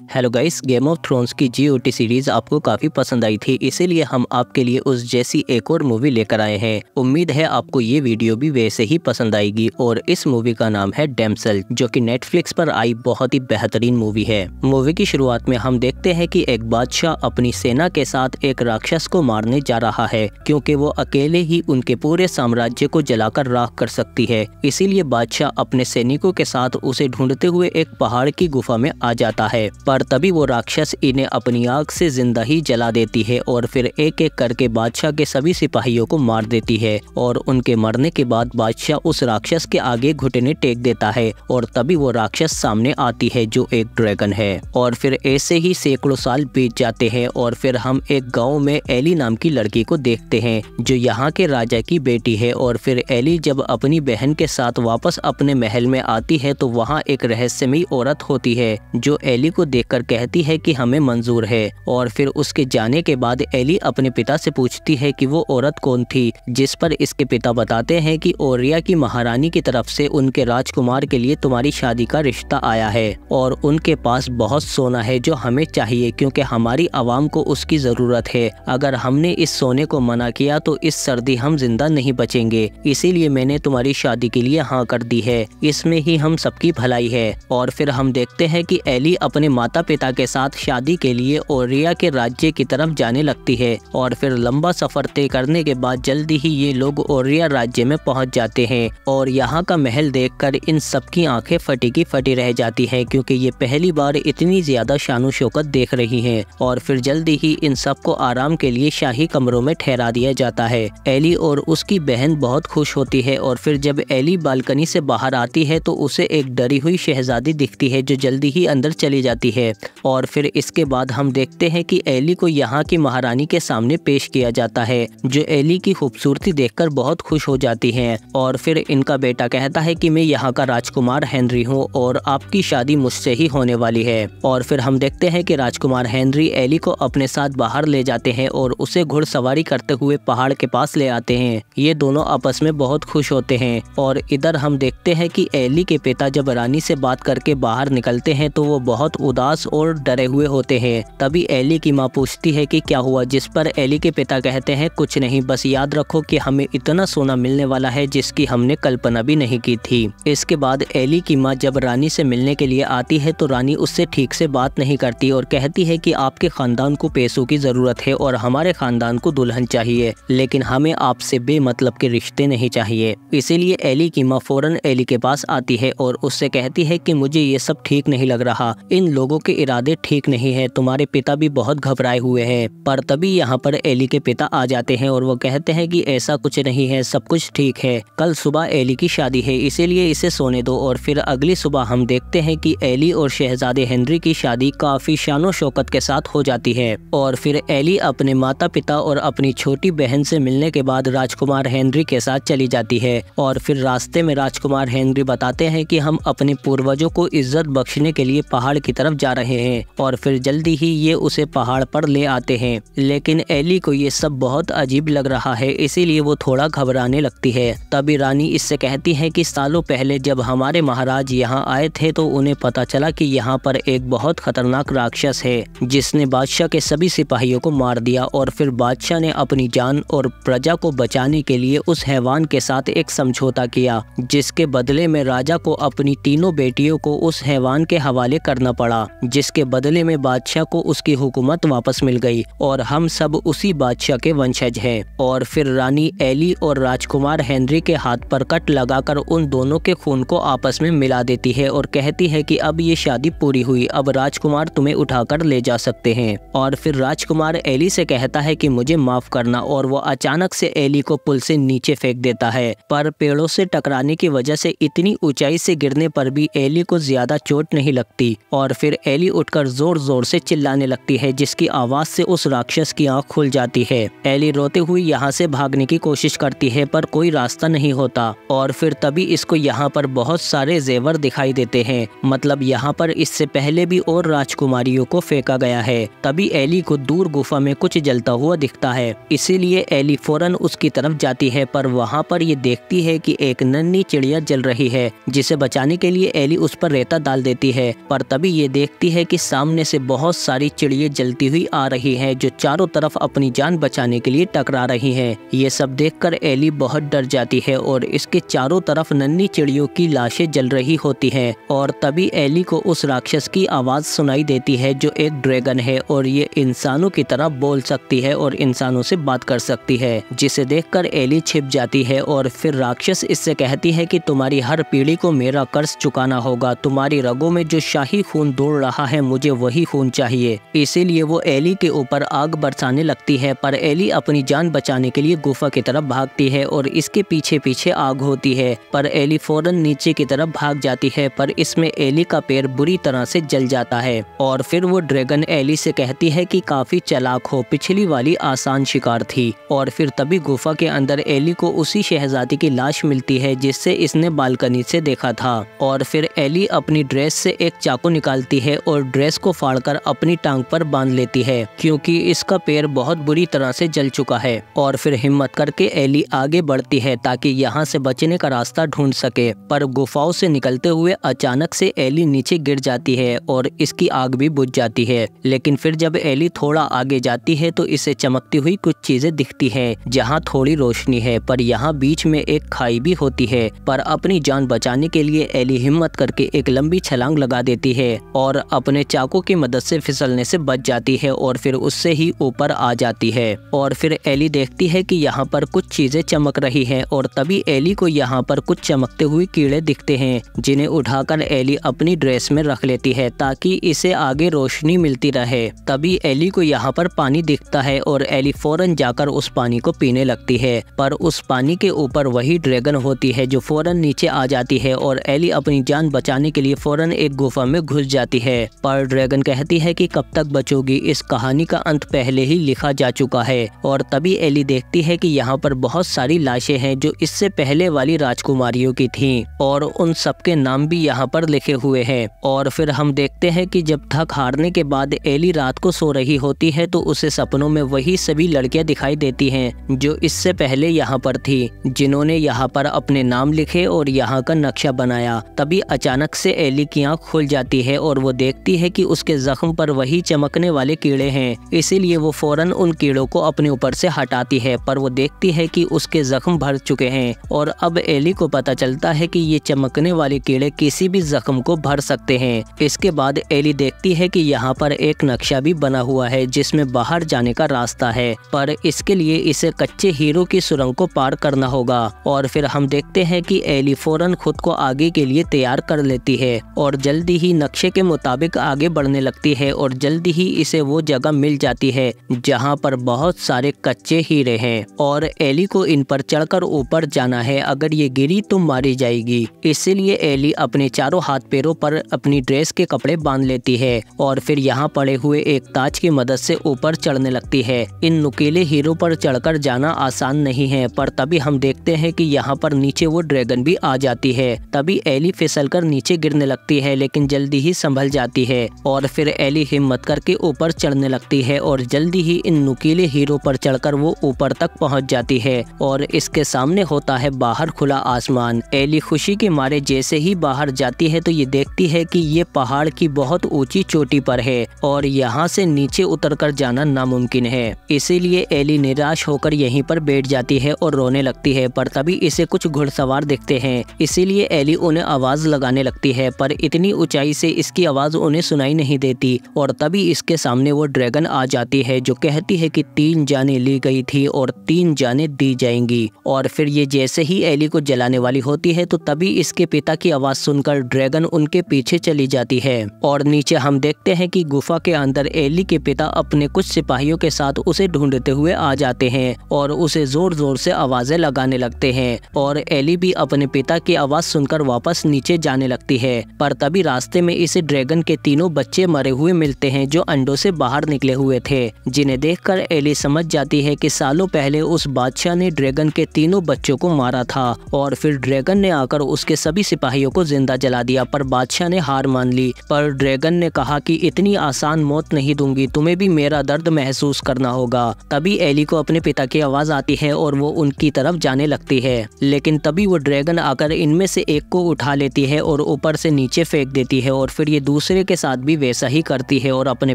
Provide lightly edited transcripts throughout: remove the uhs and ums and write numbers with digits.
Hello guys, game of thrones की GOT series आपको काफी पसंद आई थी, इसीलिए हम आपके लिए उस जैसी एक और मूवी लेकर आए हैं। उम्मीद है आपको ये वीडियो भी वैसे ही पसंद आएगी। और इस मूवी का नाम है डैम्सेल, जो कि नेटफ्लिक्स पर आई बहुत ही बेहतरीन मूवी है। मूवी की शुरुआत में हम देखते हैं कि एक बादशाह अपनी सेना के साथ एक राक्षस को मारने जा रहा है, क्योंकि वो अकेले ही उनके पूरे साम्राज्य को जलाकर राख कर सकती है। इसीलिए बादशाह अपने सैनिकों के साथ उसे ढूंढते हुए एक पहाड़ की गुफा में आ जाता है। पर तभी वो राक्षस इन्हें अपनी आग से जिंदा ही जला देती है और फिर एक एक करके बादशाह के सभी सिपाहियों को मार देती है। और उनके मरने के बाद बादशाह उस राक्षस के आगे घुटने टेक देता है और तभी वो राक्षस सामने आती है, जो एक ड्रैगन है। और फिर ऐसे ही सैकड़ों साल बीत जाते हैं और फिर हम एक गाँव में एली नाम की लड़की को देखते हैं, जो यहाँ के राजा की बेटी है। और फिर एली जब अपनी बहन के साथ वापस अपने महल में आती है तो वहाँ एक रहस्यमयी औरत होती है, जो एली को देखकर कहती है कि हमें मंजूर है। और फिर उसके जाने के बाद एली अपने पिता से पूछती है कि वो औरत कौन थी, जिस पर इसके पिता बताते हैं कि ओरिया की महारानी की तरफ से उनके राजकुमार के लिए तुम्हारी शादी का रिश्ता आया है और उनके पास बहुत सोना है जो हमें चाहिए, क्योंकि हमारी आवाम को उसकी जरूरत है। अगर हमने इस सोने को मना किया तो इस सर्दी हम जिंदा नहीं बचेंगे, इसीलिए मैंने तुम्हारी शादी के लिए हाँ कर दी है। इसमें ही हम सबकी भलाई है। और फिर हम देखते हैं कि एली अपने माता पिता के साथ शादी के लिए ओरिया के राज्य की तरफ जाने लगती है। और फिर लंबा सफर तय करने के बाद जल्दी ही ये लोग ओरिया राज्य में पहुंच जाते हैं। और यहाँ का महल देखकर इन सबकी आंखें फटी की फटी रह जाती हैं, क्योंकि ये पहली बार इतनी ज्यादा शानो शौकत देख रही हैं। और फिर जल्दी ही इन सबको आराम के लिए शाही कमरों में ठहरा दिया जाता है। एली और उसकी बहन बहुत खुश होती है। और फिर जब एली बालकनी से बाहर आती है तो उसे एक डरी हुई शहजादी दिखती है, जो जल्दी ही अंदर चली जाती है। और फिर इसके बाद हम देखते हैं कि एली को यहाँ की महारानी के सामने पेश किया जाता है, जो एली की खूबसूरती देखकर बहुत खुश हो जाती हैं। और फिर इनका बेटा कहता है कि मैं यहाँ का राजकुमार हेनरी हूँ और आपकी शादी मुझसे ही होने वाली है। और फिर हम देखते हैं कि राजकुमार हेनरी एली को अपने साथ बाहर ले जाते हैं और उसे घुड़सवारी करते हुए पहाड़ के पास ले आते हैं। ये दोनों आपस में बहुत खुश होते हैं। और इधर हम देखते हैं कि एली के पिता जब रानी से बात करके बाहर निकलते हैं तो वो बहुत उदास और डरे हुए होते हैं। तभी एली की माँ पूछती है कि क्या हुआ, जिस पर एली के पिता कहते हैं कुछ नहीं, बस याद रखो कि हमें इतना सोना मिलने वाला है जिसकी हमने कल्पना भी नहीं की थी। इसके बाद एली की माँ जब रानी से मिलने के लिए आती है तो रानी उससे ठीक से बात नहीं करती और कहती है कि आपके खानदान को पैसों की जरूरत है और हमारे खानदान को दुल्हन चाहिए, लेकिन हमें आपसे बेमतलब के रिश्ते नहीं चाहिए। इसीलिए एली की माँ फौरन एली के पास आती है और उससे कहती है कि मुझे ये सब ठीक नहीं लग रहा, इन लोगों के इरादे ठीक नहीं है, तुम्हारे पिता भी बहुत घबराए हुए हैं। पर तभी यहाँ पर एली के पिता आ जाते हैं और वो कहते हैं कि ऐसा कुछ नहीं है, सब कुछ ठीक है, कल सुबह एली की शादी है, इसीलिए इसे सोने दो। और फिर अगली सुबह हम देखते हैं कि एली और शहजादे हेनरी की शादी काफी शानो शौकत के साथ हो जाती है। और फिर एली अपने माता पिता और अपनी छोटी बहन से मिलने के बाद राजकुमार हेनरी के साथ चली जाती है। और फिर रास्ते में राजकुमार हेनरी बताते हैं कि हम अपने पूर्वजों को इज्जत बख्शने के लिए पहाड़ की तरफ जा रहे हैं। और फिर जल्दी ही ये उसे पहाड़ पर ले आते हैं, लेकिन एली को ये सब बहुत अजीब लग रहा है, इसीलिए वो थोड़ा घबराने लगती है। तभी रानी इससे कहती है कि सालों पहले जब हमारे महाराज यहाँ आए थे तो उन्हें पता चला कि यहाँ पर एक बहुत खतरनाक राक्षस है, जिसने बादशाह के सभी सिपाहियों को मार दिया। और फिर बादशाह ने अपनी जान और प्रजा को बचाने के लिए उस हैवान के साथ एक समझौता किया, जिसके बदले में राजा को अपनी तीनों बेटियों को उस हैवान के हवाले करना पड़ा, जिसके बदले में बादशाह को उसकी हुकूमत वापस मिल गई और हम सब उसी बादशाह के वंशज हैं। और फिर रानी एली और राजकुमार हेनरी के हाथ पर कट लगाकर उन दोनों के खून को आपस में मिला देती है और कहती है कि अब ये शादी पूरी हुई, अब राजकुमार तुम्हें उठाकर ले जा सकते हैं। और फिर राजकुमार एली से कहता है कि मुझे माफ करना, और वो अचानक से एली को पुल से नीचे फेंक देता है। पर पेड़ों से टकराने की वजह से इतनी ऊंचाई से गिरने पर भी एली को ज्यादा चोट नहीं लगती। और फिर एली उठकर जोर जोर से चिल्लाने लगती है, जिसकी आवाज से उस राक्षस की आंख खुल जाती है। एली रोते हुए यहाँ से भागने की कोशिश करती है पर कोई रास्ता नहीं होता। और फिर तभी इसको यहाँ पर बहुत सारे जेवर दिखाई देते हैं, मतलब यहाँ पर इससे पहले भी और राजकुमारियों को फेंका गया है। तभी एली को दूर गुफा में कुछ जलता हुआ दिखता है, इसीलिए एली फौरन उसकी तरफ जाती है। पर वहाँ पर ये देखती है कि एक नन्ही चिड़िया जल रही है, जिसे बचाने के लिए एली उस पर रेता डाल देती है। पर तभी ये देख देखती है कि सामने से बहुत सारी चिड़िया जलती हुई आ रही हैं जो चारों तरफ अपनी जान बचाने के लिए टकरा रही हैं। ये सब देखकर एली बहुत डर जाती है और इसके चारों तरफ नन्ही चिड़ियों की लाशें जल रही होती हैं। और तभी एली को उस राक्षस की आवाज सुनाई देती है जो एक ड्रैगन है और ये इंसानों की तरह बोल सकती है और इंसानों से बात कर सकती है, जिसे देखकर एली छिप जाती है। और फिर राक्षस इससे कहती है कि तुम्हारी हर पीढ़ी को मेरा कर्ज चुकाना होगा, तुम्हारी रगों में जो शाही खून दौड़ रहा है मुझे वही खून चाहिए। इसीलिए वो एली के ऊपर आग बरसाने लगती है, पर एली अपनी जान बचाने के लिए गुफा की तरफ भागती है और इसके पीछे पीछे आग होती है, पर एली फौरन नीचे की तरफ भाग जाती है। पर इसमें एली का पैर बुरी तरह से जल जाता है और फिर वो ड्रैगन एली से कहती है कि काफी चालाक हो, पिछली वाली आसान शिकार थी। और फिर तभी गुफा के अंदर एली को उसी शहजादी की लाश मिलती है जिससे इसने बालकनी से देखा था। और फिर एली अपनी ड्रेस से एक चाकू निकालती है और ड्रेस को फाड़कर अपनी टांग पर बांध लेती है क्योंकि इसका पैर बहुत बुरी तरह से जल चुका है। और फिर हिम्मत करके एली आगे बढ़ती है ताकि यहाँ से बचने का रास्ता ढूंढ सके, पर गुफाओं से निकलते हुए अचानक से एली नीचे गिर जाती है और इसकी आग भी बुझ जाती है। लेकिन फिर जब एली थोड़ा आगे जाती है तो इसे चमकती हुई कुछ चीजें दिखती है जहाँ थोड़ी रोशनी है, पर यहाँ बीच में एक खाई भी होती है। पर अपनी जान बचाने के लिए एली हिम्मत करके एक लंबी छलांग लगा देती है और अपने चाकू की मदद से फिसलने से बच जाती है और फिर उससे ही ऊपर आ जाती है। और फिर एली देखती है कि यहाँ पर कुछ चीजें चमक रही हैं और तभी एली को यहाँ पर कुछ चमकते हुए कीड़े दिखते हैं जिन्हें उठाकर एली अपनी ड्रेस में रख लेती है ताकि इसे आगे रोशनी मिलती रहे। तभी एली को यहाँ पर पानी दिखता है और एली फौरन जाकर उस पानी को पीने लगती है, पर उस पानी के ऊपर वही ड्रैगन होती है जो फौरन नीचे आ जाती है और एली अपनी जान बचाने के लिए फौरन एक गुफा में घुस जाती है। पर ड्रैगन कहती है कि कब तक बचोगी, इस कहानी का अंत पहले ही लिखा जा चुका है। और तभी एली देखती है कि यहाँ पर बहुत सारी लाशें हैं जो इससे पहले वाली राजकुमारियों की थीं और उन सबके नाम भी यहाँ पर लिखे हुए हैं। और फिर हम देखते हैं कि जब थक हारने के बाद एली रात को सो रही होती है तो उसे सपनों में वही सभी लड़कियां दिखाई देती हैं जो इससे पहले यहाँ पर थी, जिन्होंने यहाँ पर अपने नाम लिखे और यहाँ का नक्शा बनाया। तभी अचानक से एली की आंख खुल जाती है और वो देखती है कि उसके जख्म पर वही चमकने वाले कीड़े हैं, इसीलिए वो फौरन उन कीड़ों को अपने ऊपर से हटाती है। पर वो देखती है कि उसके जख्म भर चुके हैं और अब एली को पता चलता है कि ये चमकने वाले कीड़े किसी भी जख्म को भर सकते हैं। इसके बाद एली देखती है कि यहाँ पर एक नक्शा भी बना हुआ है जिसमें बाहर जाने का रास्ता है, पर इसके लिए इसे कच्चे हीरो की सुरंग को पार करना होगा। और फिर हम देखते हैं कि एली फौरन खुद को आगे के लिए तैयार कर लेती है और जल्दी ही नक्शे के मुताबिक आगे बढ़ने लगती है और जल्दी ही इसे वो जगह मिल जाती है जहाँ पर बहुत सारे कच्चे हीरे हैं और एली को इन पर चढ़कर ऊपर जाना है, अगर ये गिरी तो मारी जाएगी। इसीलिए एली अपने चारों हाथ पैरों पर अपनी ड्रेस के कपड़े बांध लेती है और फिर यहाँ पड़े हुए एक ताज की मदद से ऊपर चढ़ने लगती है। इन नुकीले हीरों पर चढ़कर जाना आसान नहीं है, पर तभी हम देखते हैं कि यहाँ पर नीचे वो ड्रैगन भी आ जाती है। तभी एली फिसलकर नीचे गिरने लगती है लेकिन जल्दी ही संभल जाती है और फिर एली हिम्मत करके ऊपर चढ़ने लगती है और जल्दी ही इन नुकीले हीरों पर चढ़कर वो ऊपर तक पहुँच जाती है और इसके सामने होता है बाहर खुला आसमान। एली खुशी के मारे जैसे ही बाहर जाती है तो ये देखती है कि ये पहाड़ की बहुत ऊंची चोटी पर है और यहाँ से नीचे उतरकर जाना नामुमकिन है। इसीलिए एली निराश होकर यहीं पर बैठ जाती है और रोने लगती है, पर तभी इसे कुछ घुड़सवार दिखते हैं, इसीलिए एली उन्हें आवाज लगाने लगती है, पर इतनी ऊंचाई से इसकी आवाज उन्हें सुनाई नहीं देती। और तभी इसके सामने वो ड्रैगन आ जाती है जो कहती है कि 3 जानें ली गई थी और 3 जानें दी जाएंगी। और फिर ये जैसे ही एली को जलाने वाली होती है तो तभी इसके पिता की आवाज सुनकर ड्रैगन उनके पीछे चली जाती है। और नीचे हम देखते हैं कि गुफा के अंदर एली के पिता अपने कुछ सिपाहियों के साथ उसे ढूंढते हुए आ जाते हैं और उसे जोर जोर से आवाजें लगाने लगते हैं और एली भी अपने पिता की आवाज सुनकर वापस नीचे जाने लगती है। पर तभी रास्ते में इसे ड्रैगन के 3 बच्चे मरे हुए मिलते हैं जो अंडों से बाहर निकले हुए थे, जिन्हें देखकर एली समझ जाती है कि सालों पहले उस बादशाह ने ड्रैगन के 3 बच्चों को मारा था और फिर ड्रैगन ने आकर उसके सभी सिपाहियों को जिंदा जला दिया, पर बादशाह ने हार मान ली। पर ड्रैगन ने कहा कि इतनी आसान मौत नहीं दूंगी, तुम्हें भी मेरा दर्द महसूस करना होगा। तभी एली को अपने पिता की आवाज आती है और वो उनकी तरफ जाने लगती है, लेकिन तभी वो ड्रैगन आकर इनमें से एक को उठा लेती है और ऊपर से नीचे फेंक देती है और फिर ये दूसरे के साथ भी वैसा ही करती है और अपने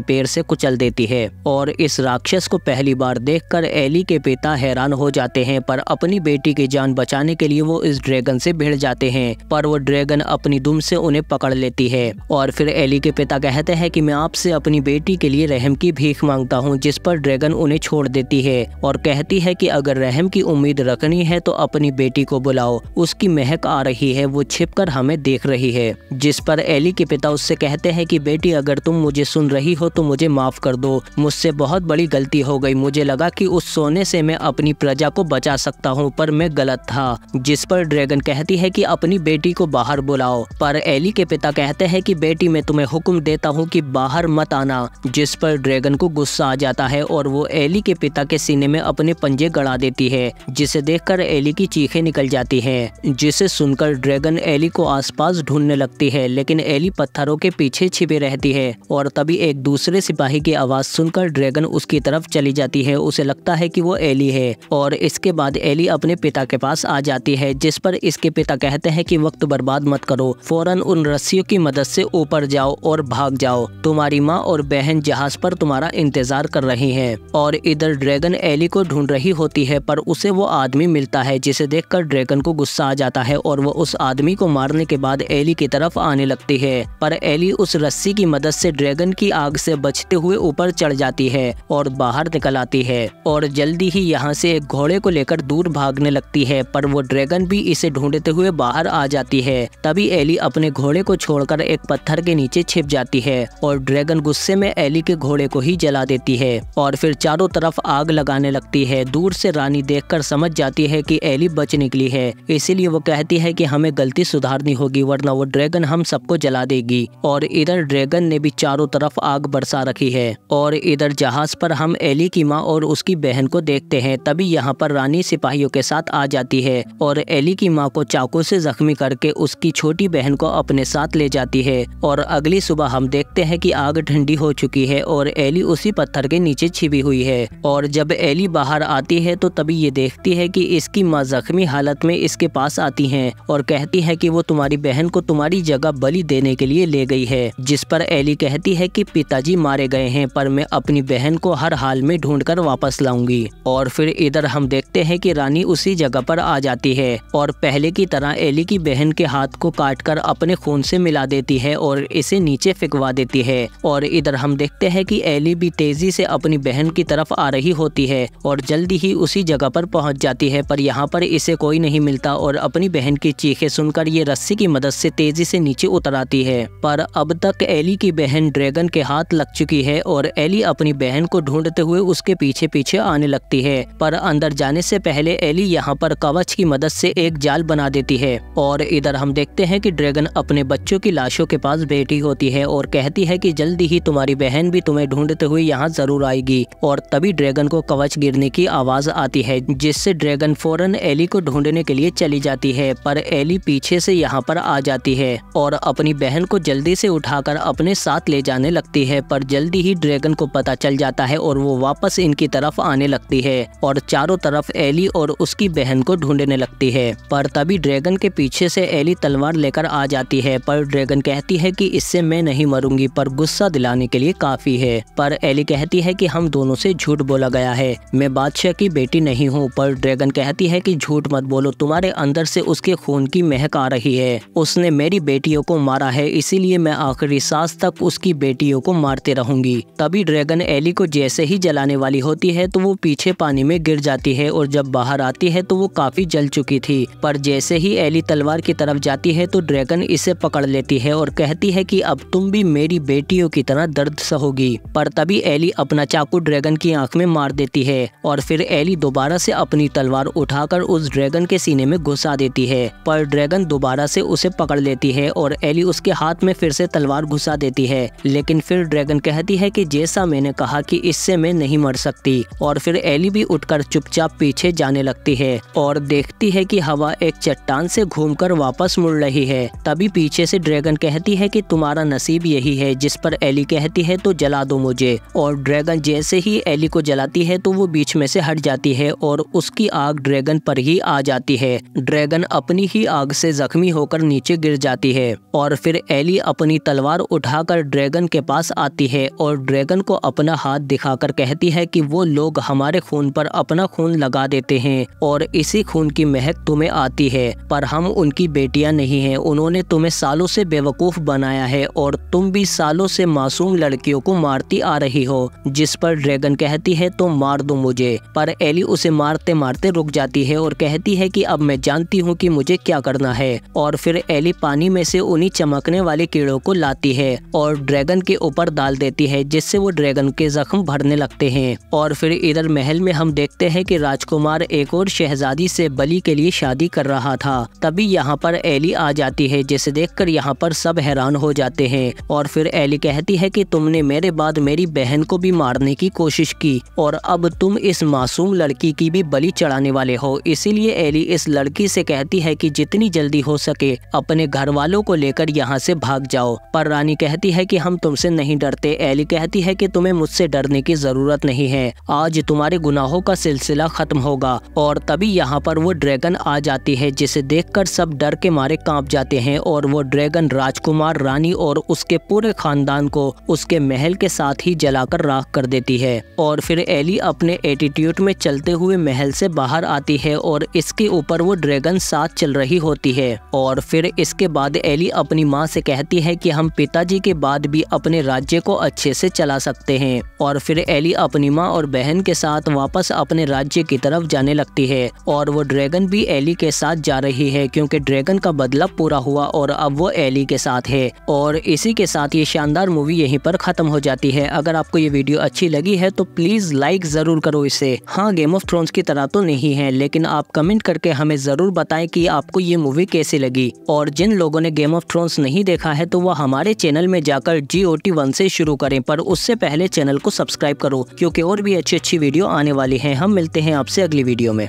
पैर से कुचल देती है। और इस राक्षस को पहली बार देखकर एली के पिता हैरान हो जाते हैं, पर अपनी बेटी की जान बचाने के लिए वो इस ड्रैगन से भिड़ जाते हैं, पर वो ड्रैगन अपनी दुम से उन्हें पकड़ लेती है। और फिर एली के पिता कहते हैं कि मैं आपसे अपनी बेटी के लिए रहम की भीख मांगता हूँ, जिस पर ड्रैगन उन्हें छोड़ देती है और कहती है कि अगर रहम की उम्मीद रखनी है तो अपनी बेटी को बुलाओ, उसकी महक आ रही है, वो छिपकर हमें देख रही है। जिस पर एली के पिता उससे कहते हैं कि बेटी अगर तुम मुझे सुन रही हो तो मुझे माफ कर दो, मुझसे बहुत बड़ी गलती हो गई, मुझे लगा कि उस सोने से मैं अपनी प्रजा को बचा सकता हूँ, पर मैं गलत था। जिस पर ड्रैगन कहती है कि अपनी बेटी को बाहर बुलाओ, पर एली के पिता कहते हैं कि बेटी मैं तुम्हें हुक्म देता हूँ कि बाहर मत आना। जिस पर ड्रैगन को गुस्सा आ जाता है और वो एली के पिता के सीने में अपने पंजे गड़ा देती है, जिसे देखकर एली की चीखें निकल जाती हैं। जिसे सुनकर ड्रैगन एली को आसपास ढूंढने लगती है, लेकिन एली पत्थरों के पीछे छिपे रहती है। और तभी एक दूसरे सिपाही की आवाज सुनकर ड्रैगन उसकी तरफ चली जाती है। उसे लगता है कि वो एली है और इसके बाद एली अपने पिता के पास आ जाती है, जिस पर इसके पिता कहते हैं कि वक्त बर्बाद मत करो, फौरन उन रस्सियों की मदद से ऊपर जाओ और भाग जाओ, तुम्हारी माँ और बहन जहाज पर तुम्हारा इंतजार कर रही हैं। और इधर ड्रैगन एली को ढूंढ रही होती है, पर उसे वो आदमी मिलता है, जिसे देखकर ड्रैगन को गुस्सा आ जाता है और वो उस आदमी को मारने के बाद एली की तरफ आने लगती है। पर एली उस रस्सी की मदद से ड्रैगन की आग से बचते हुए ऊपर चढ़ जाती है और बाहर निकल आती है और जल्दी ही यहाँ से एक घोड़े को लेकर दूर भागने लगती है, पर वो ड्रैगन भी इसे ढूंढते हुए बाहर आ जाती है। तभी एली अपने घोड़े को छोड़कर एक पत्थर के नीचे छिप जाती है और ड्रैगन गुस्से में एली के घोड़े को ही जला देती है और फिर चारों तरफ आग लगाने लगती है। दूर से रानी देखकर समझ जाती है कि एली बच निकली है, इसीलिए वो कहती है कि हमें गलती सुधारनी होगी, वरना वो ड्रैगन हम सबको जला देगी। और इधर ड्रैगन ने भी चारों तरफ आग बरसा रखी है। और इधर जहाज पर हम एली की माँ और उसकी बहन को देखते हैं। तभी यहाँ पर रानी सिपाहियों के साथ आ जाती है और एली की माँ को चाकू से जख्मी करके उसकी छोटी बहन को अपने साथ ले जाती है। और अगली सुबह हम देखते हैं कि आग ठंडी हो चुकी है और एली उसी पत्थर के नीचे छिपी हुई है। और जब एली बाहर आती है तो तभी ये देखती है कि इसकी माँ जख्मी हालत में इसके पास आती है और कहती है कि वो तुम्हारी बहन को तुम्हारी जगह बलि देने के लिए ले गई है। जिस पर एली कहती है कि पिताजी मारे गए हैं, पर मैं अपनी बहन को हर हाल में ढूंढकर वापस लाऊंगी। और फिर इधर हम देखते हैं कि रानी उसी जगह पर आ जाती है और पहले की तरह एली की बहन के हाथ को काटकर अपने खून से मिला देती है और इसे नीचे फेंकवा देती है। और इधर हम देखते हैं कि एली भी तेजी से अपनी बहन की तरफ आ रही होती है और जल्दी ही उसी जगह पर पहुंच जाती है, पर यहाँ पर इसे कोई नहीं मिलता और अपनी बहन की चीखें सुनकर ये रस्सी की मदद से तेजी से नीचे उतर आती है। पर अब तक एली की बहन ड्रैगन के हाथ लग चुकी है और एली अपनी बहन को ढूंढते हुए उसके पीछे पीछे आने लगती है। पर अंदर जाने से पहले एली यहाँ पर कवच की मदद से एक जाल बना देती है। और इधर हम देखते हैं कि ड्रैगन अपने बच्चों की लाशों के पास बैठी होती है और कहती है कि जल्दी ही तुम्हारी बहन भी तुम्हें ढूंढते हुए यहाँ जरूर आएगी। और तभी ड्रैगन को कवच गिरने की आवाज आती है, जिससे ड्रैगन फौरन एली को ढूंढने के लिए चली जाती है। पर एली पीछे से यहाँ पर आ जाती है और अपनी बहन को जल्दी से उठाकर अपने साथ ले जाने लगती है। पर जल्दी ही ड्रैगन को पता चल जाता है और वो वापस इनकी तरफ आने लगती है और चारों तरफ एली और उसकी बहन को ढूंढने लगती है। पर तभी ड्रैगन के पीछे से एली तलवार लेकर आ जाती है, पर ड्रैगन कहती है कि इससे मैं नहीं मरूंगी, पर गुस्सा दिलाने के लिए काफी है। पर एली कहती है कि हम दोनों से झूठ बोला गया है, मैं बादशाह की बेटी नहीं हूँ। पर ड्रैगन कहती है कि झूठ मत बोलो, तुम्हारे अंदर से उसके खून की महक आ रही है, उसने मेरी बेटियों को मारा है, इसीलिए मैं आखिरी सांस तक उसकी बेटियों को मारते रहूंगी। तभी ड्रैगन एली को जैसे ही जलाने वाली होती है तो वो पीछे पानी में गिर जाती है और जब बाहर आती है तो वो काफी जल चुकी थी। पर जैसे ही एली तलवार की तरफ जाती है तो ड्रैगन इसे पकड़ लेती है और कहती है कि अब तुम भी मेरी बेटियों की तरह दर्द सहोगी। पर तभी एली अपना चाकू ड्रैगन की आंख में मार देती है और फिर एली दोबारा से अपनी तलवार उठाकर उस ड्रैगन के सीने में घुसा देती है। पर ड्रैगन दोबारा से उसे पकड़ लेती है और एली उसके हाथ में फिर से तलवार घुसा देती है। लेकिन फिर ड्रैगन कहती है कि जैसा मैंने कहा कि इससे मैं नहीं मर सकती। और फिर एली भी उठकर चुपचाप पीछे जाने लगती है और देखती है कि हवा एक चट्टान से घूमकर वापस मुड़ रही है। तभी पीछे से ड्रैगन कहती है कि तुम्हारा नसीब यही है। जिस पर एली कहती है तो जला दो मुझे। और ड्रैगन जैसे ही एली को जलाती है तो वो बीच में से हट जाती है और उसकी आग ड्रैगन पर ही आ जाती है। ड्रैगन अपनी ही आग से जख्मी होकर नीचे गिर जाती है और फिर एली अपनी अपनी तलवार उठाकर ड्रैगन के पास आती है और ड्रैगन को अपना हाथ दिखाकर कहती है कि वो लोग हमारे खून पर अपना खून लगा देते हैं और इसी खून की महक तुम्हें आती है, पर हम उनकी बेटियां नहीं हैं। उन्होंने तुम्हें सालों से बेवकूफ बनाया है और तुम भी सालों से मासूम लड़कियों को मारती आ रही हो। जिस पर ड्रैगन कहती है तो मार दो मुझे, पर एली उसे मारते मारते रुक जाती है और कहती है कि अब मैं जानती हूँ कि मुझे क्या करना है। और फिर एली पानी में से उन्हीं चमकने वाले कीड़ों को लाती है और ड्रैगन के ऊपर डाल देती है, जिससे वो ड्रैगन के जख्म भरने लगते हैं। और फिर इधर महल में हम देखते हैं कि राजकुमार एक और शहजादी से बलि के लिए शादी कर रहा था। तभी यहाँ पर एली आ जाती है, जिसे देखकर यहाँ पर सब हैरान हो जाते हैं। और फिर एली कहती है कि तुमने मेरे बाद मेरी बहन को भी मारने की कोशिश की और अब तुम इस मासूम लड़की की भी बलि चढ़ाने वाले हो। इसीलिए एली इस लड़की से कहती है कि जितनी जल्दी हो सके अपने घर वालों को लेकर यहाँ से भाग जाओ। पर रानी कहती है कि हम तुमसे नहीं डरते। एली कहती है कि तुम्हें मुझसे डरने की जरूरत नहीं है, आज तुम्हारे गुनाहों का सिलसिला खत्म होगा। और तभी यहाँ पर वो ड्रैगन आ जाती है, जिसे देखकर सब डर के मारे कांप जाते हैं और वो ड्रैगन राजकुमार, रानी और उसके पूरे खानदान को उसके महल के साथ ही जलाकर राख कर देती है। और फिर एली अपने एटीट्यूड में चलते हुए महल से बाहर आती है और इसके ऊपर वो ड्रैगन साथ चल रही होती है। और फिर इसके बाद एली अपनी माँ से कहती है कि हम पिताजी के बाद भी अपने राज्य को अच्छे से चला सकते हैं। और फिर एली अपनी माँ और बहन के साथ वापस अपने राज्य की तरफ जाने लगती है और वो ड्रैगन भी एली के साथ जा रही है, क्योंकि ड्रैगन का बदला पूरा हुआ और अब वो एली के साथ है। और इसी के साथ ये शानदार मूवी यहीं पर खत्म हो जाती है। अगर आपको ये वीडियो अच्छी लगी है तो प्लीज लाइक जरूर करो इसे। हाँ, गेम ऑफ थ्रोन्स की तरह तो नहीं है, लेकिन आप कमेंट करके हमें जरूर बताएं कि आपको ये मूवी कैसी लगी। और जिन लोगों ने गेम ऑफ थ्रोन्स नहीं देखा है तो वह हमारे चैनल में जाकर GOT 1 से शुरू करें, पर उससे पहले चैनल को सब्सक्राइब करो, क्योंकि और भी अच्छी अच्छी वीडियो आने वाली है। हम मिलते हैं आपसे अगली वीडियो में।